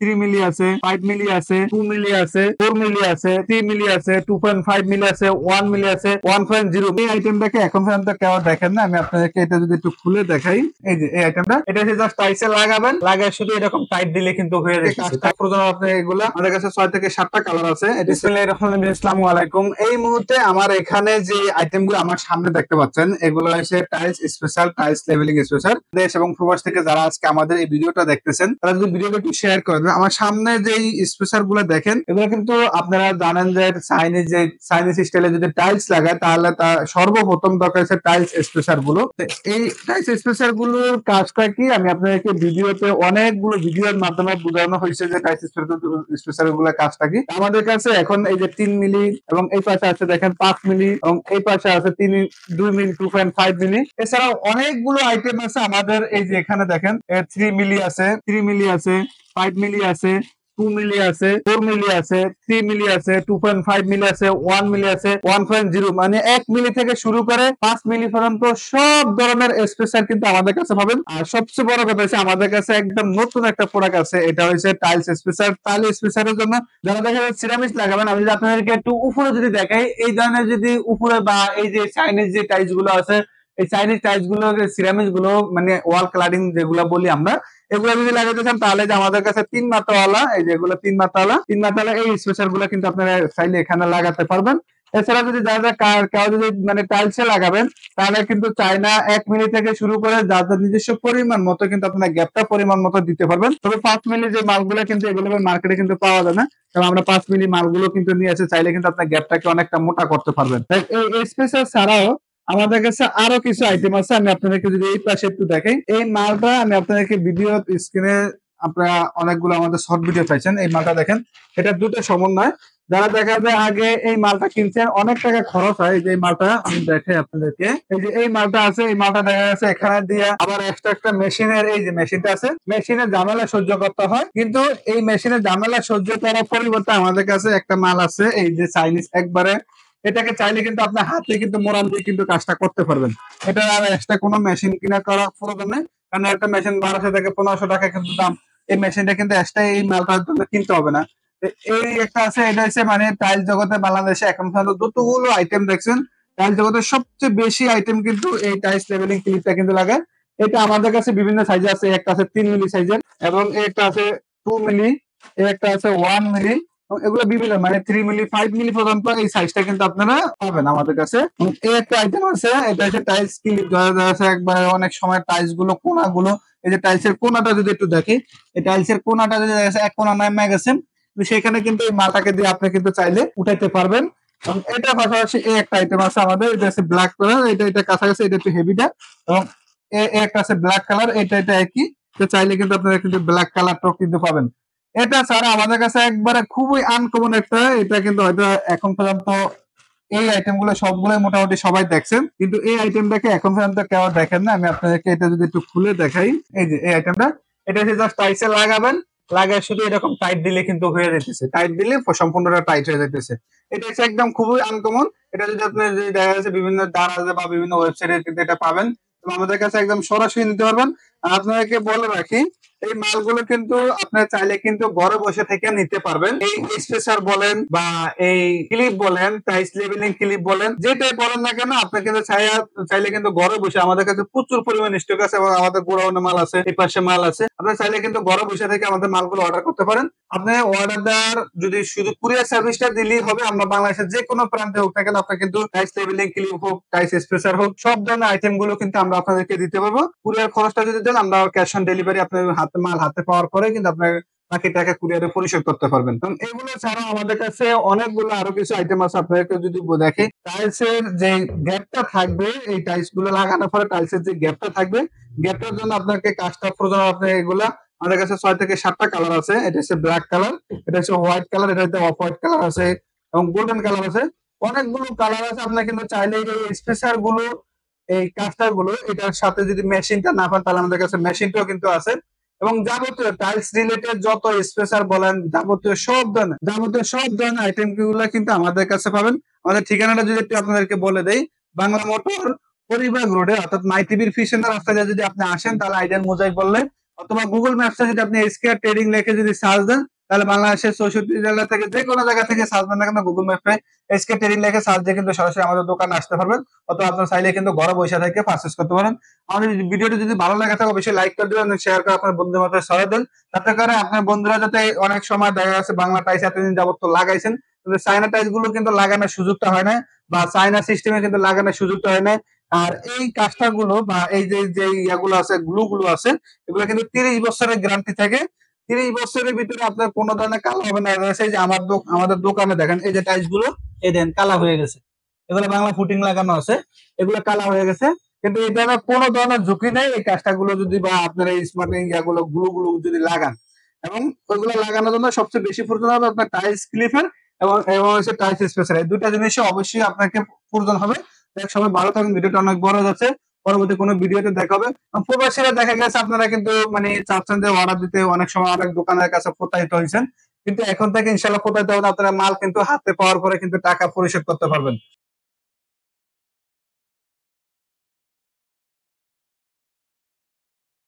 3 মিলি আছে, 5 মিলি আছে, 2 মিলি আছে, 4 মিলি আছে, 3 মিলি আছে, 2.5 মিলি আছে, 1 মিলি আছে, 1.0। এই আইটেমটাকে এখন পর্যন্ত কেউ দেখেন না। আমি আপনাদেরকে এটা যদি একটু খুলে দেখাই, এই যে এই আইটেমটা, এটা হচ্ছে জাস্ট টাইসে লাগাবেন, লাগায় শুধু এরকম টাইট দিলে কিন্তু হয়ে যাচ্ছে। কাজটা প্রয়োজন আপনি এগুলা, আমাদের কাছে 6 থেকে 7টা কালার আছে। বিসমিল্লাহির রহমানির রহিম, আসসালামু আলাইকুম। এই মুহূর্তে আমার এখানে যে আইটেমগুলো আমার সামনে দেখতে পাচ্ছেন, এগুলো হচ্ছে tiles special, tiles leveling special. দেশ এবং প্রবাস থেকে যারা আজকে আমাদের এই ভিডিওটা দেখতেছেন, তারা যদি ভিডিওটা একটু শেয়ার করে দেন। আমার সামনে যে স্পেশাল গুলো দেখেন, এগুলো কিন্তু আপনারা জানেন যে চাইনিজ স্টাইলে যদি টাইলস লাগায়, তাহলে তার সর্বপ্রথম দরকার হচ্ছে টাইলস স্পেশাল গুলো। এই টাইলস স্পেশাল গুলোর কাজটা কি, আমি আপনাদেরকে ভিডিওতে অনেকগুলো ভিডিওর মাধ্যমে বোঝানো হয়েছে যে টাইলস স্পেশাল গুলোর কাজটা কি। আমাদের কাছে এখন এই যে 3 মিলি, এবং এই পাশে আছে দেখেন 5 মিলি, এবং এই পাশে আছে 2 মিলি, 2.5 মিলি। এছাড়াও অনেকগুলো আইটেম আছে আমাদের। এই যে এখানে দেখেন 3 মিলি আছে, 3 মিলি আছে, 5 মিলি আছে, 2 মিলি আছে, 4 মিলি আছে, 3 মিলি আছে, 2.5 মিলি আছে, 1 মিলি আছে, 1.0, মানে 1 মিলি থেকে শুরু করে 5 মিলি পর্যন্ত সব ধরনের স্পেশাল কিন্তু আমাদের কাছে পাবেন। আর সবচেয়ে বড় কথা হচ্ছে আমাদের কাছে একদম নতুন একটা প্রোডাক্ট আছে, এটা হচ্ছে টাইলস স্পেশাল। টাইলস স্পেশালের জন্য যারা দেখা যাচ্ছে সিরামিক লাগাবেন, আমি যদি আপনাদেরকে একটু উপরে যদি দেখাই, এই ধরনের যদি উপরে বা এই যে চাইনিজ যে টাইলস গুলো আছে, এই চাইনিজ টাইলস গুলো, সিরামিক গুলো, মানে ওয়াল ক্লাডিং যেগুলো বলি আমরা, এগুলো যদি লাগাতে চান তাহলে যে আমাদের কাছে 3 মাত্রাওয়ালা, এই যেগুলো 3 মাত্রাওয়ালা এই স্পেশাল গুলো কিন্তু আপনারা চাইলে এখানে লাগাতে পারবেন। এছাড়া যদি যারা কেউ যদি মানে টাইলসে লাগাবেন, তাহলে কিন্তু চায়না 1 মিলি থেকে শুরু করে যাদের নিজস্ব পরিমাণ মতো কিন্তু আপনার গ্যাপটা পরিমাণ মতো দিতে পারবেন। তবে 5 মিলি যে মালগুলো কিন্তু এগুলো মার্কেটে কিন্তু পাওয়া যায় না, কারণ আমরা 5 মিলি মালগুলো কিন্তু নিয়ে এসে চাইলে কিন্তু আপনার গ্যাপটাকে অনেকটা মোটা করতে পারবেন। এই স্পেশাল ছাড়াও আমাদের কাছে আরো কিছু আইটেম আছে। আমি আপনাদেরকে যদি এই পাশে একটু দেখাই, এই মালটা আমি আপনাদেরকে ভিডিও স্ক্রিনে, আপনারা অনেকগুলো আমাদের শর্ট ভিডিও পাইছেন। এই মালটা দেখেন, এটা দুটো সমন্বয়। যারা দেখা যায় আগে এই মালটা কিনছেন, অনেক টাকা খরচ হয়। যে এই মালটা আমি দেখাই আপনাদেরকে, এই যে এই মালটা আছে, এই মালটা দেখা যাচ্ছে এখানে দিয়ে আবার এক্সট্রা একটা মেশিনের, এই যে মেশিনটা আছে, মেশিনের ঝামেলা সহ্য করতে হয়। কিন্তু এই মেশিনের ঝামেলা সহ্য করার পরিবর্তে আমাদের কাছে একটা মাল আছে, এই যে চাইনিজ একবারে, এটাকে চাইলে কিন্তু আপনার হাতে কিন্তু মোড়ান দিয়ে কিন্তু কাজটা করতে পারবেন। এটা আর এক্সট্রা কোনো মেশিন কিনা করার প্রয়োজন নেই, কারণ একটা মেশিন 1200 থেকে 1500 টাকা কিন্তু দাম। এই মেশিনটা কিন্তু এক্সট্রা এই মালটা কিনতে হবে না। এই একটা আছে, এটা হচ্ছে মানে টাইল জগতে বাংলাদেশে এখন পর্যন্ত যতগুলো আইটেম দেখছেন, টাইল জগতে সবচেয়ে বেশি আইটেম কিন্তু এই টাইলস লেভেলিং ক্লিপটা কিন্তু লাগে। এটা আমাদের কাছে বিভিন্ন সাইজে আছে, একটা আছে 3 মিলি সাইজের, এবং একটা আছে 2 মিলি, একটা আছে 1 মিলি। এগুলো বিভিন্ন, মানে 3 মিলি, 5 মিলি পর্যন্ত এই সাইজটা কিন্তু আপনারা পাবেন আমাদের কাছে। এই একটা আইটেম আছে, এটা হচ্ছে টাইলস ক্লিপ। ধরা যাচ্ছে একবার অনেক সময় টাইলস গুলো কোনাগুলো, এই যে টাইলসের কোনাটা যদি একটু দেখি, এই টাইলসের কোনাটা যদি দেখা যাচ্ছে এক কোনা নামে গেছে, সেখানে কিন্তু এই মালটাকে দিয়ে আপনি কিন্তু চাইলে উঠাইতে পারবেন। এবং এটা পাশাপাশি এই একটা আইটেম আছে আমাদের, এটা আছে ব্ল্যাক কালার, এটা কাছাকাছি, এটা একটু হেভিটা। এবং একটা আছে ব্ল্যাক কালার, এটা একই। তো চাইলে কিন্তু আপনারা কিন্তু ব্ল্যাক কালারটাও কিন্তু পাবেন। এটা ছাড়া আমাদের কাছে একবারে খুবই আনকমন একটা, এটা কিন্তু হয়তো এখন পর্যন্ত এই আইটেম গুলো সবগুলোই মোটামুটি সবাই দেখছেন, কিন্তু এই আইটেমটাকে এখন পর্যন্ত কেউ দেখেন না। আমি আপনাদেরকে এটা যদি একটু খুলে দেখাই, এই যে এই আইটেমটা, এটা হচ্ছে জাস্ট টাইসে লাগাবেন, লাগায় শুধু এরকম টাইট দিলে কিন্তু হয়ে যেতেছে, টাইট দিলে সম্পূর্ণটা টাইট হয়ে যেতেছে। এটা হচ্ছে একদম খুবই আনকমন। এটা যদি আপনার যদি দেখা যাচ্ছে বিভিন্ন দারাজে বা বিভিন্ন ওয়েবসাইটে কিন্তু এটা পাবেন, তো আমাদের কাছে একদম সরাসরি নিতে পারবেন। আর আপনাদেরকে বলে রাখি, এই মালগুলো কিন্তু আপনার চাইলে কিন্তু ঘরে বসে থেকে নিতে পারবেন। এই স্পেসার বলেন বা এই ক্লিপ বলেন, টাইলস লেভেলিং ক্লিপ বলেন, যেটাই বলেন না কেন, আপনি কিন্তু চাইলে কিন্তু ঘরে বসে, আমাদের কাছে প্রচুর পরিমাণ স্টক আছে এবং আমাদের গোডাউনে মাল আছে, এই পাশে মাল আছে। আপনার চাইলে কিন্তু ঘরে বসে থেকে আমাদের মালগুলো অর্ডার করতে পারেন। আপনি অর্ডার দেওয়ার যদি শুধু কুরিয়ার সার্ভিসটা দিলেই হবে। আমরা বাংলাদেশের যে কোনো প্রান্তে হোক না কেন, আপনার কিন্তু টাইলস লেভেলিং ক্লিপ হোক, টাইলস স্পেসার হোক, সব ধরনের আইটেম গুলো কিন্তু আমরা আপনাদেরকে দিতে পারবো। কুরিয়ার খরচটা যদি দেন, আমরা ক্যাশ অন ডেলিভারি আপনার হাতে মাল হাতে পাওয়ার পরে কিন্তু আপনার বাকি টাকা কুরিয়ারে পরিশোধ করতে পারবেন। কারণ এগুলো ছাড়াও আমাদের কাছে অনেকগুলো আরো কিছু আইটেম আছে। আপনাদেরকে যদি দেখে, টাইলসের যে গ্যাপটা থাকবে, এই টাইলস গুলো লাগানোর পরে টাইলসের যে গ্যাপটা থাকবে, গ্যাপটার জন্য আপনাকে কাজটা প্রয়োজন। আপনি এগুলা, আমাদের কাছে 6 থেকে 7টা কালার আছে। এটা হচ্ছে ব্ল্যাক কালার, এটা হচ্ছে হোয়াইট কালার, এটা হচ্ছে অফ হোয়াইট কালার আছে, এবং গোল্ডেন কালার আছে। অনেকগুলো কালার আছে। আপনার কিন্তু চাইলে এই স্পেশাল গুলো, এই কাস্টার গুলো, এটার সাথে যদি মেশিনটা না পান, তাহলে আমাদের কাছে মেশিনটাও কিন্তু আছে। এবং যাবতীয় টাইলস রিলেটেড যত স্পেশাল বলেন, যাবতীয় সব ধরনের আইটেম গুলো কিন্তু আমাদের কাছে পাবেন। আমাদের ঠিকানাটা যদি একটু আপনাদেরকে বলে দেই, বাংলা মোটর পরিবার রোডে, অর্থাৎ মাই টিভির পিছনের রাস্তায় যদি আপনি আসেন, তাহলে আইডিয়াল মোজাইক বললে অথবা গুগল ম্যাপসে যদি আপনি এসকেআর ট্রেডিং লিখে যদি সার্চ দেন, তাহলে বাংলাদেশের 64 জেলা থেকে যে কোনো জায়গা থেকে সার্চ দেন না কেন, গুগল ম্যাপে এসকে ট্রেডিং লিখে সার্চ দিয়ে কিন্তু সরাসরি আমাদের দোকানে আসতে পারবেন। অথবা আপনার চাইলে কিন্তু ঘরে বসে থেকে পারচেজ করতে পারেন। আমাদের ভিডিওটি যদি ভালো লাগে থাকে অবশ্যই লাইক করে দিবেন, শেয়ার করে আপনার বন্ধুদের মধ্যে ছড়িয়ে দেন, তাতে করে আপনার বন্ধুরা যাতে, অনেক সময় দেখা যাচ্ছে বাংলা টাইস এতদিন যাবত তো লাগাইছেন, কিন্তু চাইনা টাইস গুলো কিন্তু লাগানোর সুযোগটা হয় না, বা চাইনা সিস্টেমে কিন্তু লাগানোর সুযোগটা হয় না। আর এই কাজটা গুলো বা এই যে যে ইয়াগুলো আছে, গ্লু গুলো আছে, এগুলো কিন্তু 30 বছরের গ্যারান্টি থাকে। 30 বছরের ভিতরে আপনার কোনো ধরনের কালো হবে না। এই যে আমাদের দোকানে দেখেন, এই যে টাইলস গুলো, এই দেন কালা হয়ে গেছে, এগুলো বাংলা ফুটিং লাগানো আছে, এগুলো কালা হয়ে গেছে, কিন্তু এটা কোনো ধরনের ঝুঁকি নেই। এই কাজটা গুলো যদি বা আপনার এই স্মার্ট ইয়াগুলো গ্লু গুলো যদি লাগান, এবং ওইগুলো লাগানোর জন্য সবচেয়ে বেশি প্রয়োজন হবে আপনার টাইলস ক্লিপার এবং হচ্ছে টাইলস স্পেসার, এই দুটা জিনিস অবশ্যই আপনাকে প্রয়োজন হবে। এক সময় ভালো থাকুন, ভিডিওটা অনেক বড় হয়ে যাচ্ছে, পরবর্তী কোনো ভিডিওতে দেখাবে। প্রবাসীরা দেখা গেছে আপনারা কিন্তু মানে চাচ্ছেন যে অর্ডার দিতে, অনেক সময় অনেক দোকানের কাছে প্রতারিত হয়েছেন, কিন্তু এখন থেকে ইনশাল্লাহ প্রতারিত হবে না, আপনারা মাল কিন্তু হাতে পাওয়ার পরে কিন্তু টাকা পরিশোধ করতে পারবেন।